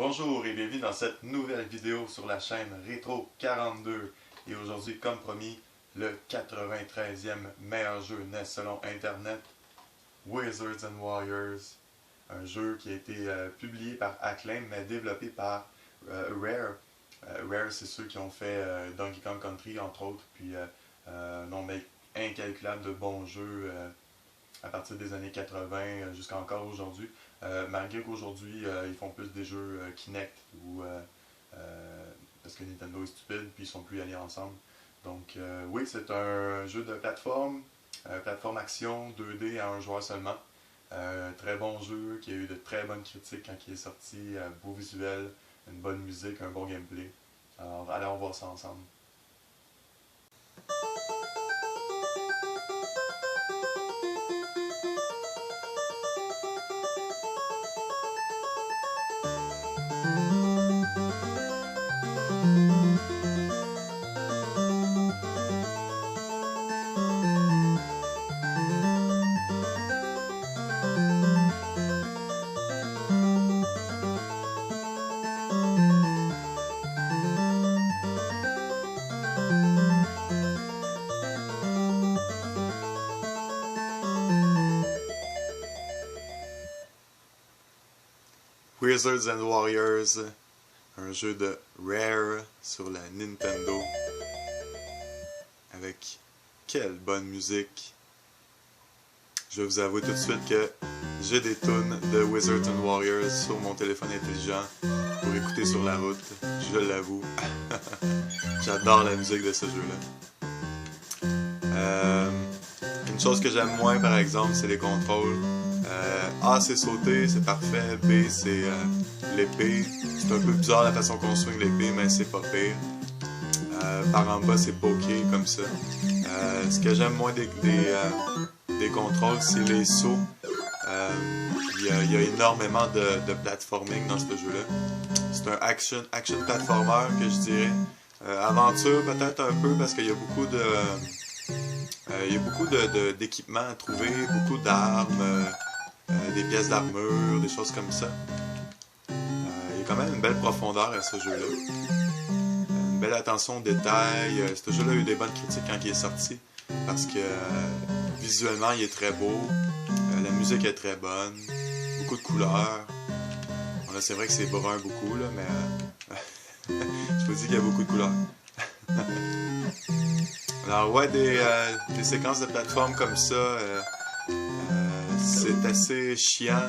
Bonjour et bienvenue dans cette nouvelle vidéo sur la chaîne Retro 42. Et aujourd'hui, comme promis, le 93e meilleur jeu NES selon Internet, Wizards and Warriors. Un jeu qui a été publié par Acclaim mais développé par Rare. Rare, c'est ceux qui ont fait Donkey Kong Country entre autres, puis nombre incalculable de bons jeux à partir des années 80 jusqu'à encore aujourd'hui. Malgré qu'aujourd'hui, ils font plus des jeux Kinect, parce que Nintendo est stupide, puis ils sont plus alliés ensemble. Donc oui, c'est un jeu de plateforme action 2D à un joueur seulement. Très bon jeu, qui a eu de très bonnes critiques quand il est sorti, beau visuel, une bonne musique, un bon gameplay. Alors allons voir ça ensemble. Wizards and Warriors, un jeu de Rare sur la Nintendo, avec quelle bonne musique. Je vais vous avouer tout de suite que j'ai des tunes de Wizards and Warriors sur mon téléphone intelligent pour écouter sur la route, je l'avoue. J'adore la musique de ce jeu-là. Une chose que j'aime moins par exemple, c'est les contrôles. A c'est sauter, c'est parfait. B c'est l'épée. C'est un peu bizarre la façon qu'on swing l'épée, mais c'est pas pire. Par en bas c'est poker comme ça. Ce que j'aime moins des contrôles, c'est les sauts. Il y a énormément de platforming dans ce jeu-là. C'est un action platformer que je dirais. Aventure peut-être un peu parce qu'il y a beaucoup d'équipements à trouver, beaucoup d'armes. Des pièces d'armure, des choses comme ça. Il y a quand même une belle profondeur à ce jeu-là. Une belle attention aux détails. Ce jeu-là a eu des bonnes critiques quand il est sorti, parce que visuellement il est très beau, la musique est très bonne, beaucoup de couleurs. Bon, là c'est vrai que c'est brun beaucoup, là, mais je vous dis qu'il y a beaucoup de couleurs. Alors ouais, des séquences de plateforme comme ça, c'est assez chiant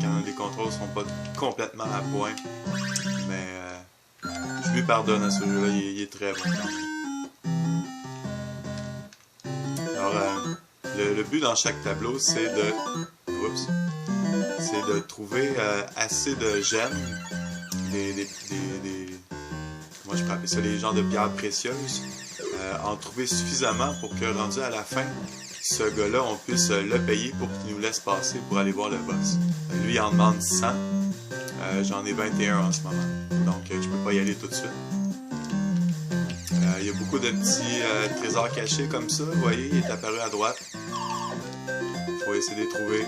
quand les contrôles sont pas complètement à point, mais je lui pardonne à ce jeu-là, il est très bon. Alors, le but dans chaque tableau, c'est de trouver assez de gemmes, comment je peux appeler ça, les genres de pierres précieuses, en trouver suffisamment pour que rendu à la fin, ce gars-là, on puisse le payer pour qu'il nous laisse passer pour aller voir le boss. Lui, il en demande 100. J'en ai 21 en ce moment. Donc, je peux pas y aller tout de suite. Il y a beaucoup de petits trésors cachés comme ça. Vous voyez, il est apparu à droite. Il faut essayer de les trouver.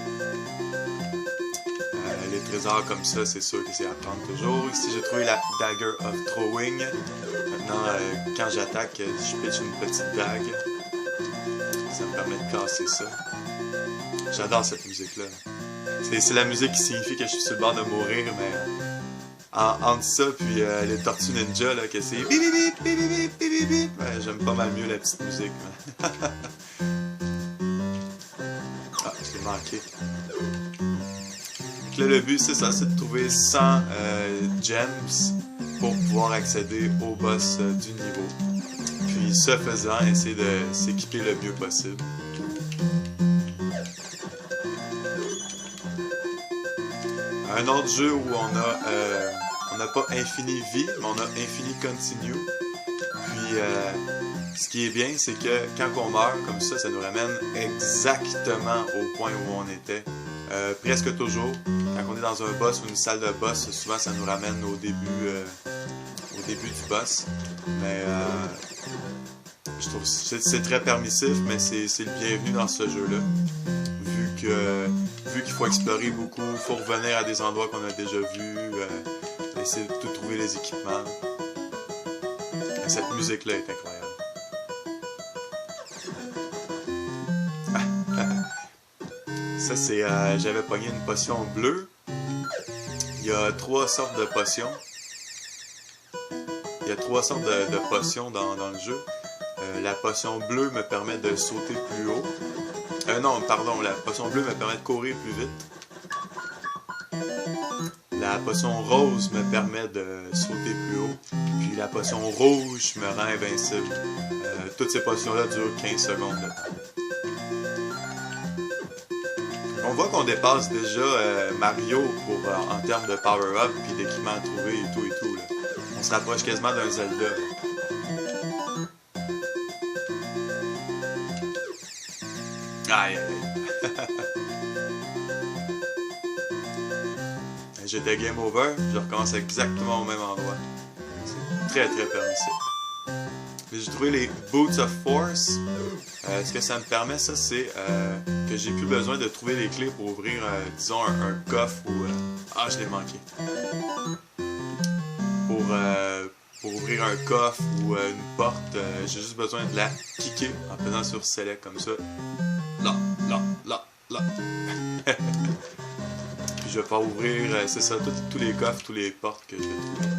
Les trésors comme ça, c'est sûr que c'est à prendre toujours. Ici, j'ai trouvé la Dagger of Throwing. Maintenant, quand j'attaque, je pitch une petite dague. Ça me permet de casser ça. J'adore cette musique-là. C'est la musique qui signifie que je suis sur le bord de mourir, mais entre ça puis les Tortues Ninja, là, que c'est bip bip bip bip bip bip, j'aime pas mal mieux la petite musique. Ah, je l'ai manqué. Donc là, le but, c'est ça, c'est de trouver 100 gems pour pouvoir accéder au boss du niveau. Puis, ce faisant, essayer de s'équiper le mieux possible. Un autre jeu où on n'a pas infini vie, mais on a infini continue. Puis, ce qui est bien, c'est que quand on meurt comme ça nous ramène exactement au point où on était. Presque toujours. Quand on est dans un boss ou une salle de boss, souvent ça nous ramène au début du boss. Mais je trouve que c'est très permissif, mais c'est le bienvenu dans ce jeu-là. Vu qu'il faut explorer beaucoup, il faut revenir à des endroits qu'on a déjà vus. essayer de tout trouver les équipements. Et cette musique-là est incroyable. Ça, c'est... j'avais pogné une potion bleue. Il y a 3 sortes de potions. Il y a 3 sortes de potions dans le jeu. La potion bleue me permet de sauter plus haut. Non, pardon, la potion bleue me permet de courir plus vite. La potion rose me permet de sauter plus haut. Puis la potion rouge me rend invincible. Toutes ces potions-là durent 15 secondes de temps. On voit qu'on dépasse déjà Mario en termes de power-up puis d'équipements à trouver et tout. Là. On se rapproche quasiment d'un Zelda. Aïe, aïe. J'étais game over, je recommence exactement au même endroit. C'est très permissif. J'ai trouvé les Boots of Force. Ce que ça me permet, ça, c'est que j'ai plus besoin de trouver les clés pour ouvrir, disons, un coffre ou... Ah, je l'ai manqué. Pour ouvrir un coffre ou une porte, j'ai juste besoin de la kicker en faisant sur Select comme ça. Là. Puis je vais pas ouvrir, c'est ça, tous les coffres, tous les portes que je vais trouver.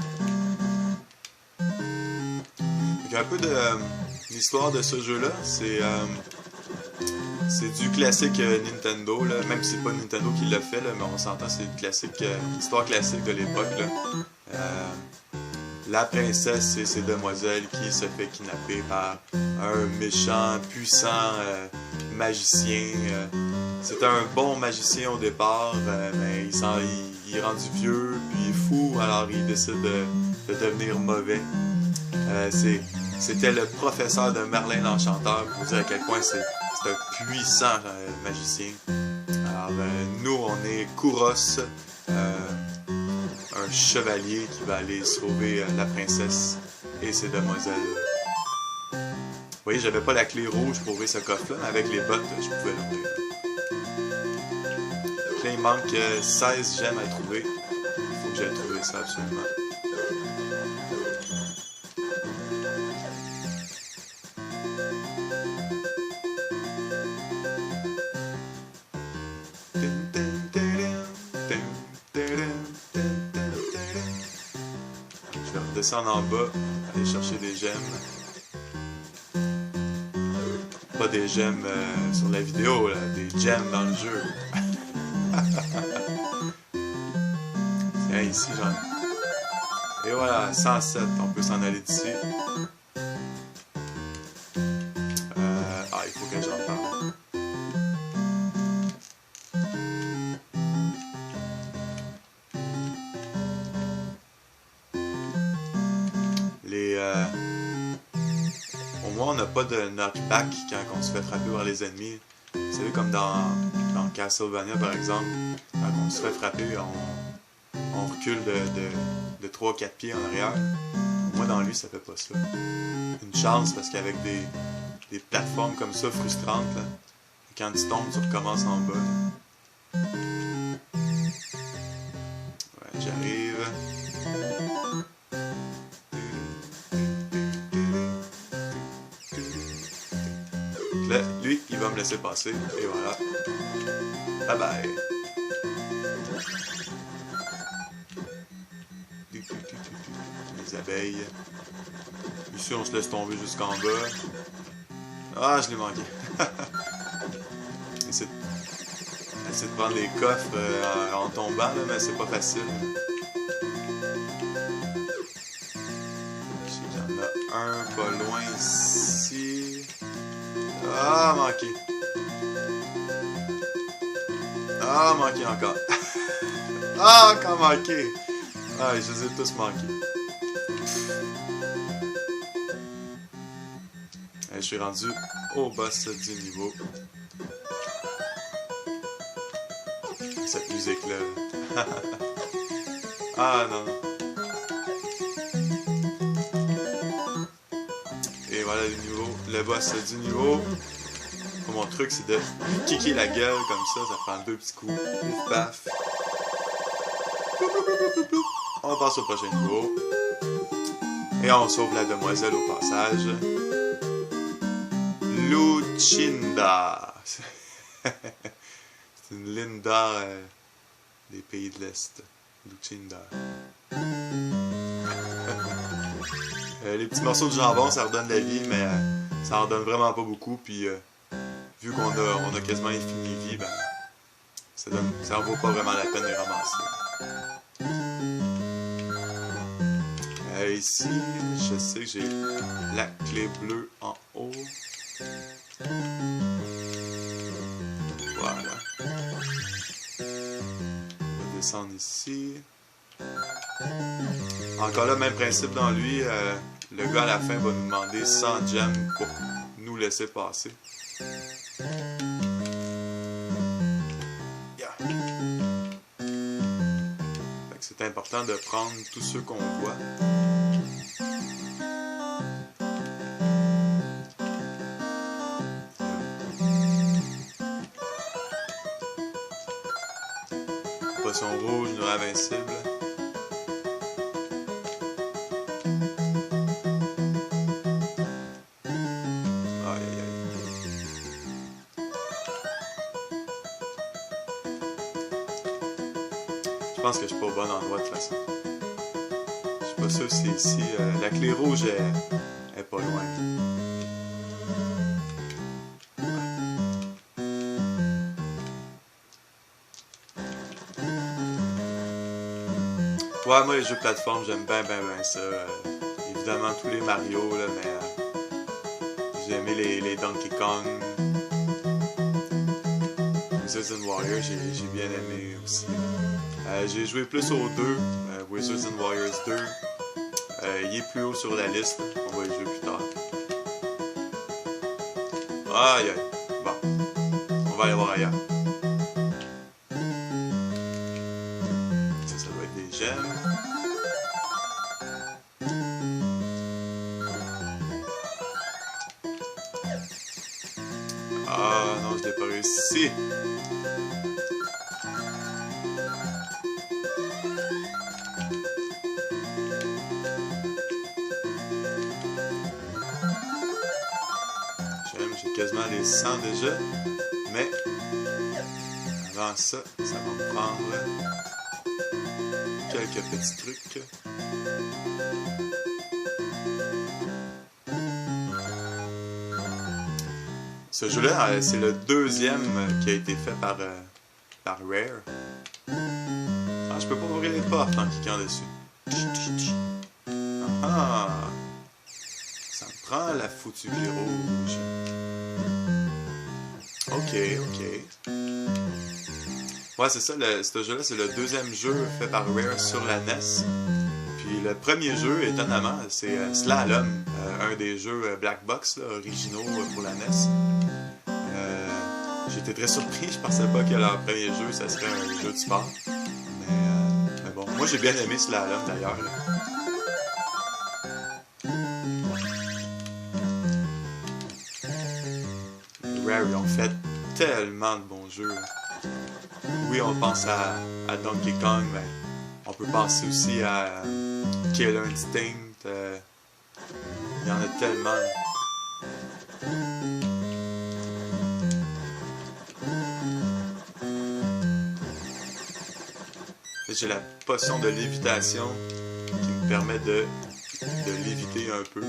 Donc un peu de l'histoire de ce jeu-là, c'est du classique Nintendo, là, même si c'est pas Nintendo qui l'a fait, là, mais on s'entend, c'est une classique, histoire classique de l'époque. La princesse et ses demoiselles qui se fait kidnapper par un méchant, puissant magicien. C'était un bon magicien au départ, mais il est rendu vieux, puis il est fou, alors il décide de devenir mauvais. C'était le professeur de Merlin l'Enchanteur, pour vous dire à quel point c'est un puissant magicien. Alors, nous, on est Kouros, un chevalier qui va aller sauver la princesse et ses demoiselles. Vous voyez, j'avais pas la clé rouge pour ouvrir ce coffre-là, mais avec les bottes, je pouvais l'ouvrir. Là, il manque 16 gemmes à trouver. Il faut que j'aille trouver ça absolument. Je vais redescendre en bas, aller chercher des gemmes. Pas des gemmes sur la vidéo, là, des gemmes dans le jeu. Tiens, ici j'en ai. Et voilà, 107, on peut s'en aller d'ici. Il faut que j'en parle. Au moins, on n'a pas de knockback quand on se fait frapper par les ennemis. Vous savez, comme dans Castlevania, par exemple, quand on se fait frapper, on recule de 3-4 pieds en arrière. Moi, dans lui, ça fait pas ça. Une chance, parce qu'avec des plateformes comme ça, frustrantes, là, quand tu tombes, tu recommences en bas. Là. Ouais, j'arrive. Là, lui, il va me laisser passer. Et voilà. Bye bye. Les abeilles. Ici, on se laisse tomber jusqu'en bas. Ah, je l'ai manqué. Essayer de prendre les coffres en tombant, là, mais c'est pas facile. Je sais qu'il y en a un pas loin ici. Ah, manqué. Ah, manqué encore. Ah, encore manqué. Ah, je les ai tous manqués. Je suis rendu au boss du niveau. Cette musique-là. Ah, non. Et voilà le boss du niveau. Mon truc, c'est de kicker la gueule comme ça prend 2 petits coups. Paf. On On passe au prochain niveau. Et on sauve la demoiselle au passage. Lucinda. C'est une Linda des pays de l'Est. Lucinda. Les petits morceaux de jambon, ça redonne la vie, mais ça en donne vraiment pas beaucoup. Puis, vu qu'on a quasiment infini vie, ben, ça en vaut pas vraiment la peine de les ramasser. Ici, je sais que j'ai la clé bleue en haut. Voilà. On va descendre ici. Encore là, même principe dans lui. Le gars à la fin va nous demander 100 gemmes pour nous laisser passer. Yeah. C'est important de prendre tous ceux qu'on voit. Poisson rouge, nous invincible. Aïe aïe aïe. Je pense que je suis pas au bon endroit de toute façon. Je suis pas sûr si c'est ici. La clé rouge est pas loin. Ouais, moi les jeux de plateforme, j'aime bien ça. Évidemment tous les Mario, là, mais j'ai aimé les Donkey Kong. Wizards and Warriors, j'ai bien aimé aussi. J'ai joué plus au 2, Wizards and Warriors 2. Il est plus haut sur la liste, on va y jouer plus tard. Aïe aïe, bon, on va aller voir ailleurs. Ça doit être des gemmes. Ah non, je l'ai pas réussi. J'ai quasiment les 100 déjà, mais avant ça, ça va me prendre quelques petits trucs. Ce jeu-là, c'est le deuxième qui a été fait par Rare. Ah, je peux pas ouvrir les portes en cliquant dessus. Ah! Ça me prend la foutue clé rouge. Ok. Ouais, c'est ça, ce jeu-là, c'est le deuxième jeu fait par Rare sur la NES. Puis le premier jeu, étonnamment, c'est Slalom, un des jeux Black Box là, originaux pour la NES. J'étais très surpris, je pensais pas que leur premier jeu, ça serait un jeu de sport. Mais bon, moi j'ai bien aimé Slalom d'ailleurs. Rare, ils ont fait tellement de bons jeux. Oui, on pense à Donkey Kong, mais on peut penser aussi à Killer Instinct. Il y en a tellement. J'ai la potion de lévitation qui me permet de léviter un peu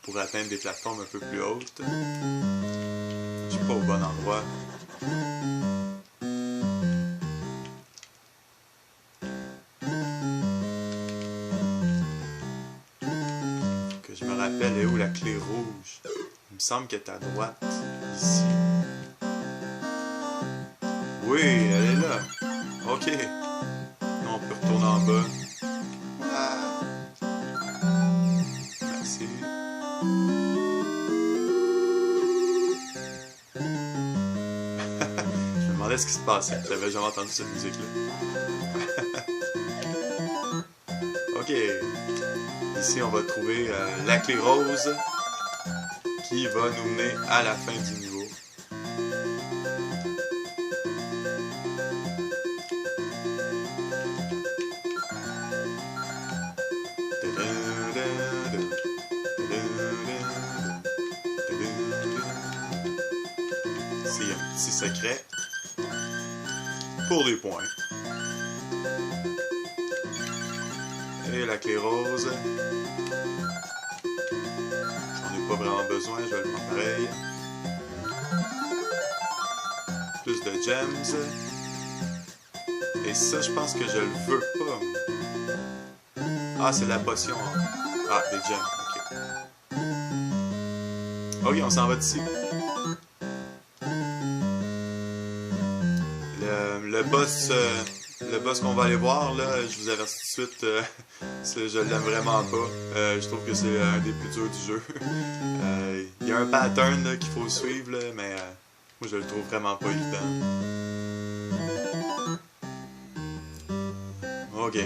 pour atteindre des plateformes un peu plus hautes. Je suis pas au bon endroit. Que je me rappelle, est où la clé rouge? Il me semble qu'elle est à droite, ici. Oui, elle est là. Ok. On peut retourner en bas. Ah. Merci. Je me demandais ce qui se passait. J'avais jamais entendu cette musique-là. Ok. Ici, on va trouver la clé rose qui va nous mener à la fin du niveau. petit secret pour des points. Et la clé rose. J'en ai pas vraiment besoin, je vais le prendre pareil. Plus de gems. Et ça, je pense que je le veux pas. Ah, c'est la potion. Ah, des gems, ok. Ok, on s'en va d'ici. Le boss qu'on va aller voir, là, je vous avertis tout de suite, je l'aime vraiment pas. Je trouve que c'est un des plus durs du jeu. Il y a un pattern qu'il faut suivre, là, mais moi je le trouve vraiment pas évident. Ok.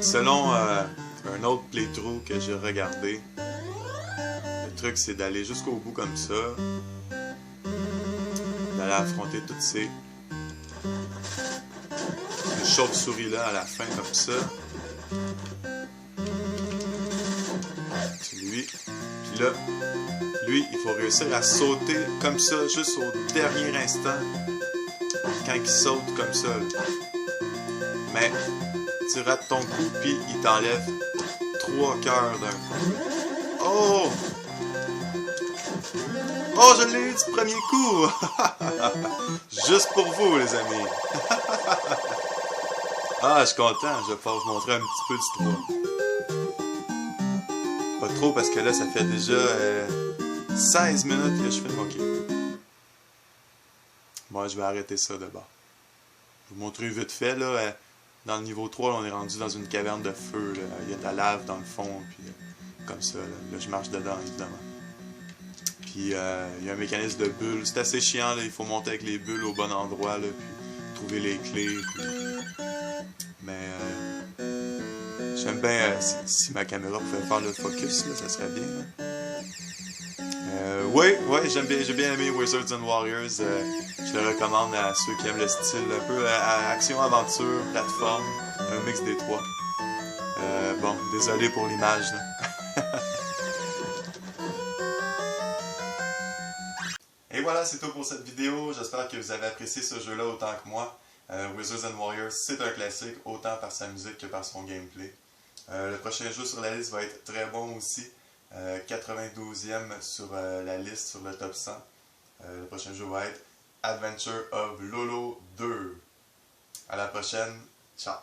Selon un autre playthrough que j'ai regardé, le truc c'est d'aller jusqu'au bout comme ça, d'aller affronter toutes ces chauves-souris là à la fin comme ça. C'est lui. Puis là, lui, il faut réussir à sauter comme ça, juste au dernier instant, quand il saute comme ça. Là. Mais tu rates ton coup, puis il t'enlève 3 cœurs d'un coup. Oh! Oh, je l'ai eu du premier coup! Juste pour vous, les amis! Ah, je suis content, je vais pouvoir vous montrer un petit peu du 3. Pas trop, parce que là, ça fait déjà 16 minutes que je fais le hockey. Bon, je vais arrêter ça d'abord. Je vais vous montrer vite fait, là. Dans le niveau 3, là, on est rendu dans une caverne de feu. Là. Il y a de la lave dans le fond, puis comme ça. Là, je marche dedans, évidemment. Puis il y a un mécanisme de bulles. C'est assez chiant, là. Il faut monter avec les bulles au bon endroit, là, puis trouver les clés. Puis... Mais j'aime bien si ma caméra pouvait faire le focus, là, ça serait bien. Oui, j'ai bien aimé Wizards and Warriors. Je le recommande à ceux qui aiment le style un peu action-aventure, plateforme, un mix des trois. Bon, désolé pour l'image. Et voilà, c'est tout pour cette vidéo. J'espère que vous avez apprécié ce jeu-là autant que moi. Wizards and Warriors, c'est un classique, autant par sa musique que par son gameplay. Le prochain jeu sur la liste va être très bon aussi. 92e sur la liste, sur le top 100. Le prochain jeu va être Adventure of Lolo 2. À la prochaine. Ciao!